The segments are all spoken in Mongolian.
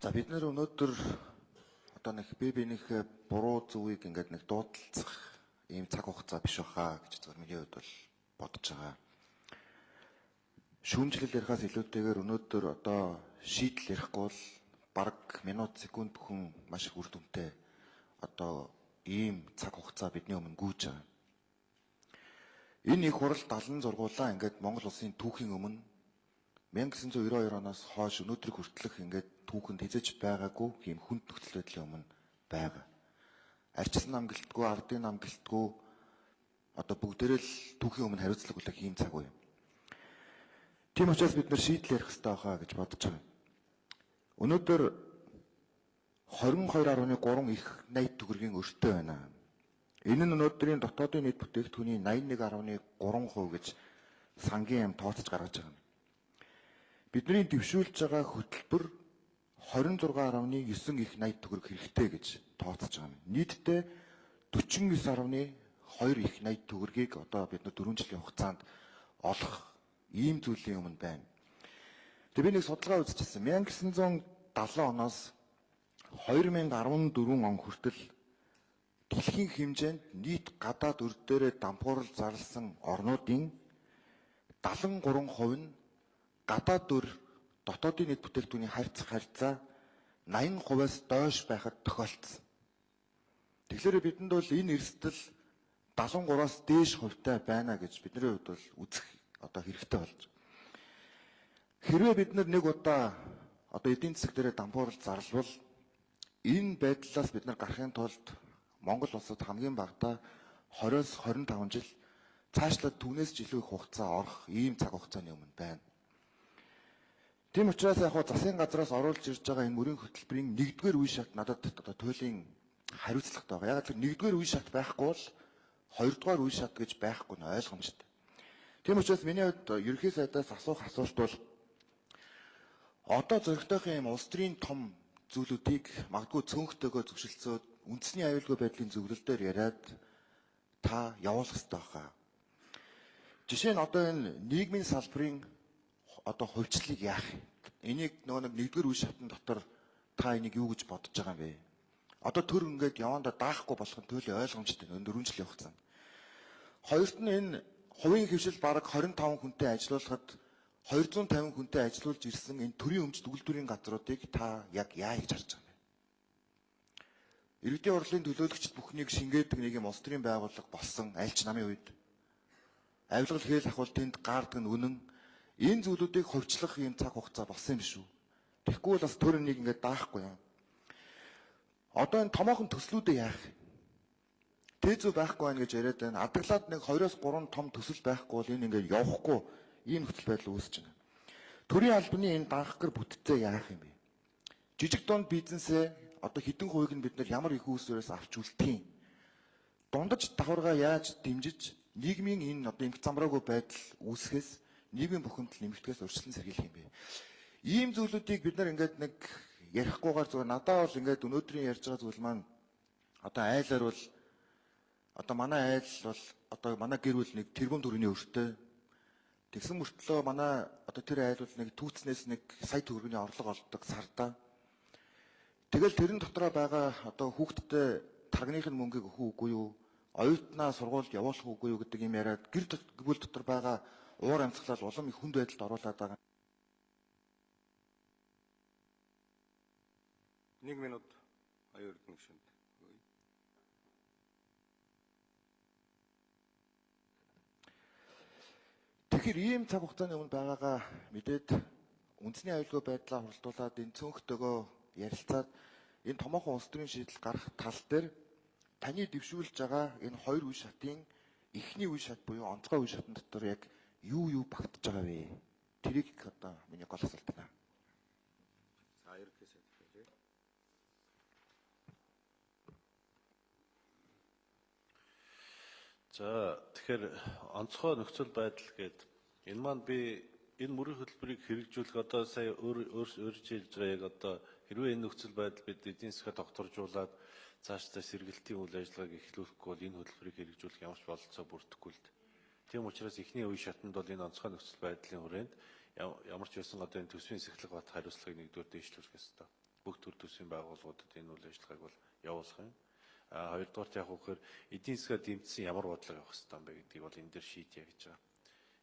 За бид нэр өнөөдөр одоо нэг бинийх буруу зүгийг ингээд нэг дуудалцах ийм цаг хугацаа биш баха гэж зөвхөн миний хувьд бол бодож байгаа. Шүүмжлэл ярихаас илүүтэйгээр өнөөдөр одоо шийдэл ярихгүй бол бараг минут секунд бүхэн маш их үр дүнтэй одоо ийм цаг хугацаа бидний өмнө гүйж байгаа. Энэ их хурал 70 зургуулаа ингээд Монгол улсын түүхийн өмнө 1992 оноос хойш өнөөдрийг хүртэлх ингээд түүхэнд хязгаарч байгаагүй ийм хүнд нөхцөл байдлын өмнө байгаа. Арчсан нам гэлтгүү, ардын нам гэлтгүү одоо бүгдээрээ л түүхийн өмнө хариуцлага хүлээх ийм цаг үе. Тийм учраас бид нэр шийдэл ярих хэрэгтэй байхаа гэж бодож байгаа. Өнөөдөр 22.3 их найд төгрөгийн өртөө байна. Энэ нь өнөөдрийн дотоодын нийт бүтээгдэхүүний 81.3% гэж сангийн яам тооцож гаргаж байгаа юм. Бидний дэвшүүлж байгаа хөтөлбөр 26.9 их найд төгрөг хэрэгтэй гэж тооцож байгаа юм. Нийтдээ 49.2 их найд төгрөгийг одоо бид 4 жилийн хугацаанд олох ийм зүйлийн өмнө байна. Тэгээ би нэг судалгаа үзчихсэн. 1970 оноос 2014 он хүртэл дэлхийн хэмжээнд нийт гадаад өр дээрээ дампуурал зарласан орнуудын 73% нь гадаад өр дотоодын нийт бүтээгдэхүүний харьцаа 80%-аас доош байхад тохиолдсон. Тэгэхээр бидэнд бол энэ эрсдэл 73-аас дээш хувьтай байна гэж бидний хувьд бол үзэх одоо хэрэгтэй болж байна. Хэрвээ бид нэг удаа одоо эдийн засаг дээр дампуурал зарлвал энэ байдлаас бид гарахын тулд Монгол улсад хамгийн багадаа 20-с 25 жил цаашлаад түүнээс ч илүү их хугацаа орох ийм цаг хугацааны өмнө байна. Тийм учраас яг хоо засгийн газраас оруулж ирж байгаа энэ мөрийн хөтөлбөрийн нэгдүгээр үе шат надад одоо туйлын хариуцлагатай байгаа. Яг л нэгдүгээр үе шат байхгүй бол хоёрдугаар үе шат гэж байхгүй нь ойлгомжтой. Тийм учраас миний хувьд ерөнхий сайдаас асуух асуулт бол одоо зөрөгтэйхэн юм улс төрийн том зүйлүүдийг магадгүй цөөнхтэйгөө зөвшөлдсөд үндэсний аюулгүй байдлын зөвлөлдөр яриад та явуулах хэрэгтэй байна. Жишээ нь одоо энэ нийгмийн салбарын одоо хувьчлалыг яах юм? Энийг нэг нэгдүгээр үе шатны дотор та энийг юу гэж бодож байгаа юм бэ? Одоо төр ингээд явандаа даахгүй болох нь туйлын ойлгомжтой энэ 4 жилийн хугацаанд. Хоёрт нь энэ хувийн хвшил бараг 25 хүнтэй ажиллуулахад 250 хүнтэй ажиллуулж ирсэн энэ төрийн өмч төгөлдрийн газруудыг та яг яа гэж харж байгаа юм бэ? Иргэдийн урлын төлөөлөгчд бүхнийг шингээдэг нэг юм улс төрийн байгууллага болсон аль ч намын үед авилгал хээл ахвал тэнд гаардаг нь үнэн. Энэ зүйлүүдийг хувьчлах юм цаг хугацаа болсон юм шүү. Тэгэхгүй бол бас төрөнийг ингээд даахгүй юм. Одоо энэ томоохон төслүүдээ яах юм? Тэзүү байхгүй байна гэж яриад байна. Адаглаад нэг 2-оос 3 том төсөл байхгүй бол энэ ингээд явахгүй ийм нөхцөл байдал үүсэж байна. Төрийн албаны энэ данхгэр бүтцээ яах юм бэ? Жижиг дунд бизнесээ одоо хэдэн хувийг нь бид нар ямар их үүсвэрээс авч үлдэх юм? Дундаж давхаргаа яаж дэмжиж нийгмийн энэ одоо инх замраагүй байдал үүсгэхээс нийгмийн бүхэмдэл нэмэгдэхээс урьдчилан сэргийлэх юм бэ? Ийм зүйлүүдийг бид нар ингээд нэг ярихгүйгээр зүгээр надад бол ингээд өнөөдрийн ярьж байгаа зүйл маань одоо айлаар бол одоо манай айл бол одоо манай гэр бүл нэг тэрбум төгрөгийн өртөө тэгсэн мөртлөө манай одоо тэр айл бол нэг түүцнээс нэг сая төгрөгийн орлого олдог сарда. Тэгэл тэрэн дотроо байгаа одоо хүүхдтэй таргыныхын мөнгийг өгөх үгүй юу? Оюутнаа сургуульд явуулах үгүй юу гэдэг юм яриад гэр бүл дотор байгаа уур амьсгалал улам их хүнд байдалд оруулаад байгаа. 1 минут аюул гүшинд. Тэгэхээр ийм цаг хугацааны өмнө байгаагаа мэдээд үндэсний аюулгүй байдлаа хуралдуулаад энэ цөөнхтөөгөө ярилцаад энэ томоохон улс төрийн шийдэл гарах тал дээр таны дэвшүүлж байгаа энэ хоёр үе шатын эхний үе шат буюу онцгой үе шатн дотор яг юу багтаж байгаа вэ? Тэрийг одоо миний гол асуулт байна. За тэгэхээр онцгой нөхцөл байдал гэдэг энэ маань би энэ мөрийн хөтөлбөрийг хэрэгжүүлэх одоо сая өөрчлөж байгаа яг одоо хэрвээ энэ нөхцөл байдал бид эдийн засгаа докторжуулаад цаашдаа сэргэлтийн үйл ажиллагааг эхлүүлэхгүй бол энэ хөтөлбөрийг хэрэгжүүлэх ямар ч бололцоо бүрдэхгүй л. Тийм учраас эхний үе шатнд бол энэ онцгой нөхцөл байдлын хүрээнд ямар ч байсан одоо энэ төсвийн сахилга бат хариуцлагыг нэгдүгээр дэвшлүүлэх ёстой. Бүх байгууллагуудад энэ үйл ажиллагааг бол явуулах юм. Хоёрдугаарт яг үхээр эдийн засгаа дэмжсэн ямар бодлого явах хэрэгтэй юм бэ гэдгийг бол энэ дээр шийдье гэж байгаа.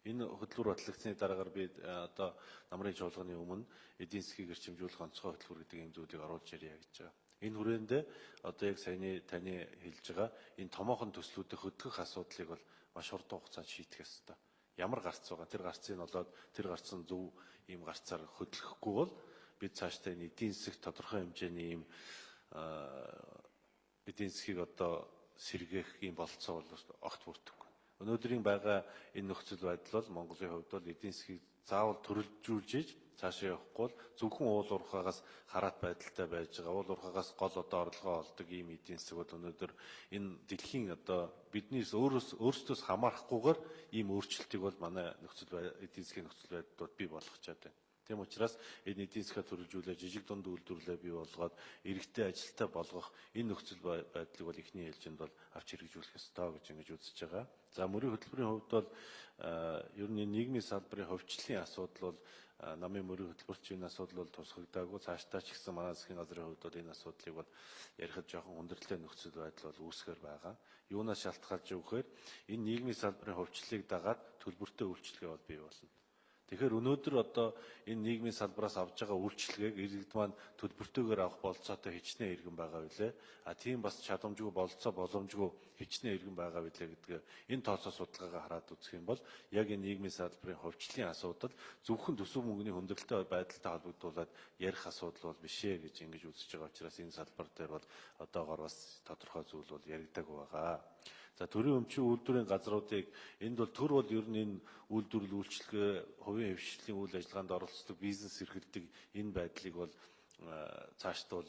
Энэ хөтөлбөр батлагдсны дараагаар би одоо намрын чуулганы өмнө эдийн засгийг эрчимжүүлэх онцгой хөтөлбөр гэдэг юм зүйлийг оруулж ирье гэж байгаа. Энэ хүрээндээ одоо яг саяны таны хэлж байгаа энэ томоохон төслүүдийн хөдөлгөх асуудлыг бол маш хурдан хугацаанд шийдэх ёстой. Ямар гарц байгаа тэр гарцыг олоод тэр гарцсан зөв ийм гарцаар хөдөлгөхгүй бол бид цаашдаа энэ эдийн засаг тодорхой хэмжээний ийм эдийн засгийг одоо сэргээх ийм болцоо бол огт бүрдэхгүй. Өнөөдрийн байгаа энэ нөхцөл байдал бол Монголын хувьд бол эдийн засгийг заавал төрөлжүүлж цаашаа явахгүй бол зөвхөн уул уурхаагаас хараат байдалтай байж байгаа. Уул уурхаагаас гол одоо орлогоо олдог ийм эдийн засаг бол өнөөдөр энэ дэлхийн одоо биднээс өөрсдөөс хамаарахгүйгээр ийм өөрчлөлтийг бол манай эдийн засгийн нөхцөл байдлууд бий болгох чадсан байна. Тийм учраас энэ эдийн засгаа төрөлжүүлээ, жижиг дунд үйлдвэрлэлээ бий болгоод эрэгтэй ажилтаа болгох энэ нөхцөл байдлыг бол эхний ээлжинд бол авч хэрэгжүүлэх ёстой гэж ингэж үзэж байгаа. За мөрийн хөтөлбөрийн хувьд бол ер нь нийгмийн салбарын хөгжлийн асуудал бол намын мөрийн хөтөлбөрч энэ асуудал бол тусгагдаагүй. Цаашдаа ч гэсэн манай засгийн газрын хувьд бол энэ асуудлыг бол ярихад жоохон хүндрэлтэй нөхцөл байдал бол үүсгэр байгаа. Юунаас шалтгаалж өгөхээр энэ нийгмийн салбарын хөгжлийг дагаад төлбөртэй үйлчлэгээ бол бий болно. Тэгэхээр өнөөдөр одоо энэ нийгмийн салбараас авж байгаа үйлчлэгийг иргэд маань төлбөртөөр авах болцоотой хичнээн иргэн байгаа билээ. Тийм бас чадамжгүй болцоо боломжгүй хичнээн иргэн байгаа билээ гэдгээ энэ тооцоо судалгаагаа хараад үзэх юм бол яг энэ нийгмийн салбарын хөгжлийн асуудал зөвхөн төсөв мөнгөний хүндрэлтэй байдалтай холбогдуулаад ярих асуудал бол биш ээ гэж ингэж үзэж байгаа учраас энэ салбар дээр бол одоогоор бас тодорхой зүйл бол яригдаг байгаа. За төрийн өмчийн үйлдвэрийн газруудыг энд бол төр бол ер нь энэ үйлдвэрлэл үйлчлэгээ, хувийн хвшлийн үйл ажиллагаанд оролцдог бизнес эрхэлдэг энэ байдлыг бол цаашд бол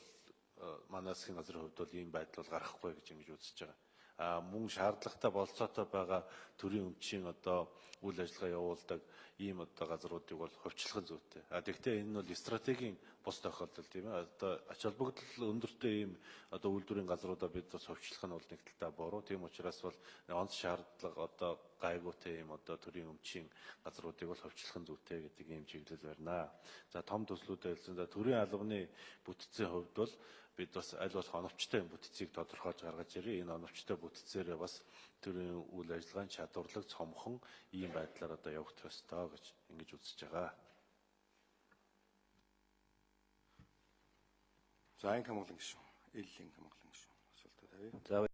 манай засгийн газрын хувьд бол ийм байдал бол гарахгүй гэж ингэж үзэж байгаа. Мөн шаардлагатай болцоотой байгаа төрийн өмчийн одоо үйл ажиллагаа явуулдаг ийм одоо газруудыг бол хувьчлах нь зүйтэй. Тэгэхдээ энэ бол стратегийн бус тохиолдол тийм ээ. Одоо ач холбогдол өндөртэй ийм одоо үйлдвэрийн газруудаа бид бас хувьчлах нь бол нэг талдаа буруу. Тийм учраас бол онц шаардлага одоо гайгуутай ийм одоо төрийн өмчийн газруудыг бол хувьчлах нь зүйтэй гэдэг ийм чиглэл барина. За том төслүүдэд хэлсэн. За төрийн албаны бүтцийн хувьд бол бид бас аль болох оновчтой бүтцийг тодорхойлж гаргаж ирээ. Энэ оновчтой бүтцээрээ бас төрийн үйл ажиллагааны чадварлаг цомхон ийм байдлаар одоо явагдах ёстой гэж ингэж үзэж байгаа. За энэ хамгаалан гишүүн, ил хамгаалан гишүүн асуултаа тавья. За